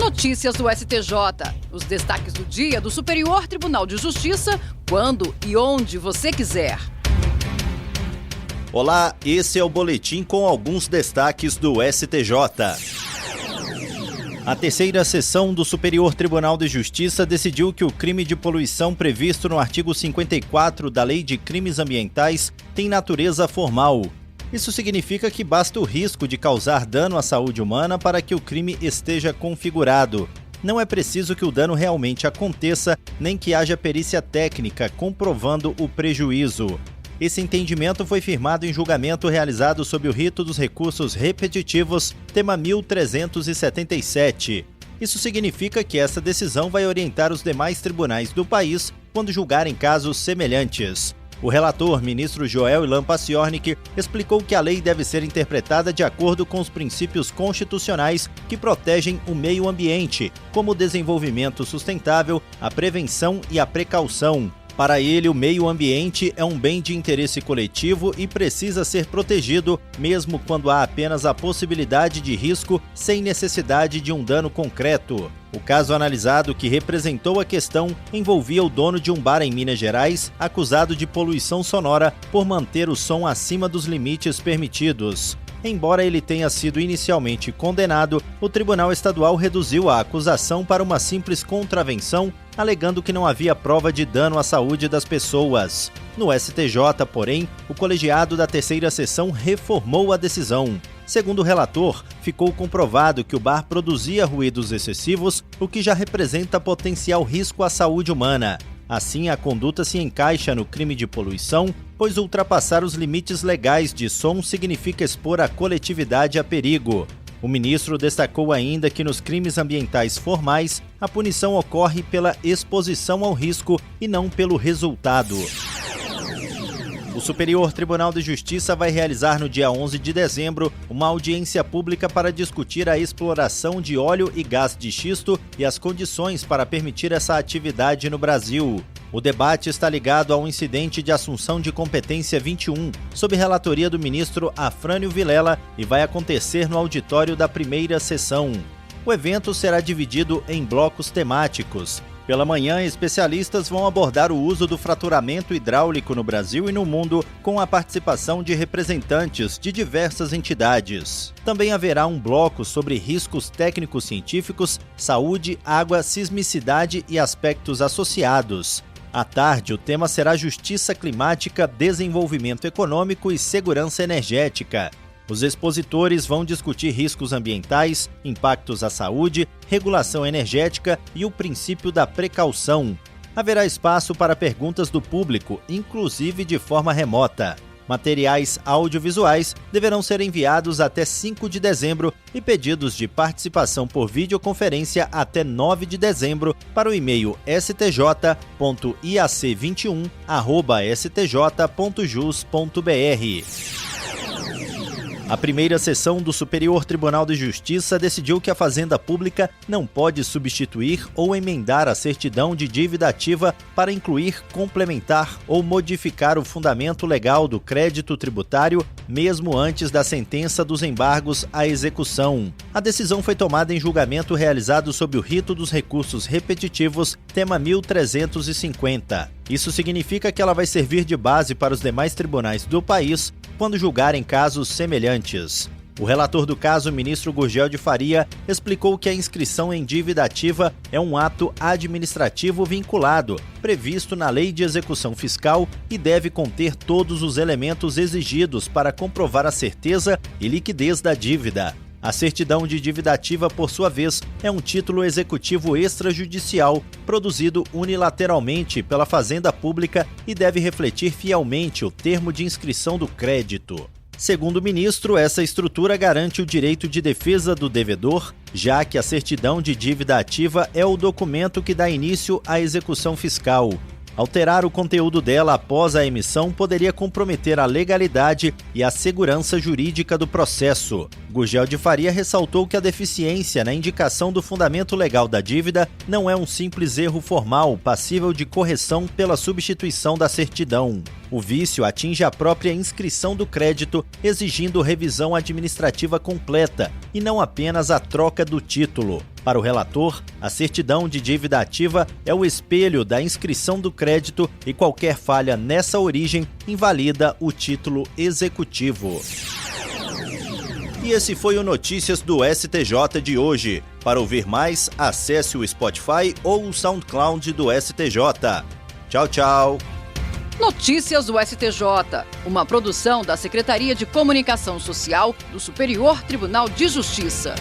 Notícias do STJ. Os destaques do dia do Superior Tribunal de Justiça, quando e onde você quiser. Olá, esse é o boletim com alguns destaques do STJ. A terceira sessão do Superior Tribunal de Justiça decidiu que o crime de poluição previsto no artigo 54 da Lei de Crimes Ambientais tem natureza formal. Isso significa que basta o risco de causar dano à saúde humana para que o crime esteja configurado. Não é preciso que o dano realmente aconteça, nem que haja perícia técnica comprovando o prejuízo. Esse entendimento foi firmado em julgamento realizado sob o rito dos recursos repetitivos, tema 1377. Isso significa que essa decisão vai orientar os demais tribunais do país quando julgarem casos semelhantes. O relator, ministro Joel Ilan Paciornik, explicou que a lei deve ser interpretada de acordo com os princípios constitucionais que protegem o meio ambiente, como o desenvolvimento sustentável, a prevenção e a precaução. Para ele, o meio ambiente é um bem de interesse coletivo e precisa ser protegido, mesmo quando há apenas a possibilidade de risco sem necessidade de um dano concreto. O caso analisado, que representou a questão, envolvia o dono de um bar em Minas Gerais, acusado de poluição sonora por manter o som acima dos limites permitidos. Embora ele tenha sido inicialmente condenado, o Tribunal Estadual reduziu a acusação para uma simples contravenção, alegando que não havia prova de dano à saúde das pessoas. No STJ, porém, o colegiado da terceira sessão reformou a decisão. Segundo o relator, ficou comprovado que o bar produzia ruídos excessivos, o que já representa potencial risco à saúde humana. Assim, a conduta se encaixa no crime de poluição, pois ultrapassar os limites legais de som significa expor a coletividade a perigo. O ministro destacou ainda que nos crimes ambientais formais, a punição ocorre pela exposição ao risco e não pelo resultado. O Superior Tribunal de Justiça vai realizar no dia 11 de dezembro uma audiência pública para discutir a exploração de óleo e gás de xisto e as condições para permitir essa atividade no Brasil. O debate está ligado ao incidente de assunção de competência 21, sob relatoria do ministro Afrânio Vilela, e vai acontecer no auditório da primeira sessão. O evento será dividido em blocos temáticos. Pela manhã, especialistas vão abordar o uso do fraturamento hidráulico no Brasil e no mundo, com a participação de representantes de diversas entidades. Também haverá um bloco sobre riscos técnicos científicos, saúde, água, sismicidade e aspectos associados. À tarde, o tema será Justiça Climática, Desenvolvimento Econômico e Segurança Energética. Os expositores vão discutir riscos ambientais, impactos à saúde, regulação energética e o princípio da precaução. Haverá espaço para perguntas do público, inclusive de forma remota. Materiais audiovisuais deverão ser enviados até 5 de dezembro e pedidos de participação por videoconferência até 9 de dezembro para o e-mail stj.ic21@stj.jus.br. A primeira sessão do Superior Tribunal de Justiça decidiu que a Fazenda Pública não pode substituir ou emendar a certidão de dívida ativa para incluir, complementar ou modificar o fundamento legal do crédito tributário, mesmo antes da sentença dos embargos à execução. A decisão foi tomada em julgamento realizado sob o rito dos recursos repetitivos, tema 1350. Isso significa que ela vai servir de base para os demais tribunais do país quando julgarem casos semelhantes. O relator do caso, ministro Gurgel de Faria, explicou que a inscrição em dívida ativa é um ato administrativo vinculado, previsto na Lei de Execução Fiscal e deve conter todos os elementos exigidos para comprovar a certeza e liquidez da dívida. A certidão de dívida ativa, por sua vez, é um título executivo extrajudicial produzido unilateralmente pela Fazenda Pública e deve refletir fielmente o termo de inscrição do crédito. Segundo o ministro, essa estrutura garante o direito de defesa do devedor, já que a certidão de dívida ativa é o documento que dá início à execução fiscal. Alterar o conteúdo dela após a emissão poderia comprometer a legalidade e a segurança jurídica do processo. Gurgel de Faria ressaltou que a deficiência na indicação do fundamento legal da dívida não é um simples erro formal passível de correção pela substituição da certidão. O vício atinge a própria inscrição do crédito, exigindo revisão administrativa completa e não apenas a troca do título. Para o relator, a certidão de dívida ativa é o espelho da inscrição do crédito e qualquer falha nessa origem invalida o título executivo. E esse foi o Notícias do STJ de hoje. Para ouvir mais, acesse o Spotify ou o SoundCloud do STJ. Tchau, tchau. Notícias do STJ, uma produção da Secretaria de Comunicação Social do Superior Tribunal de Justiça.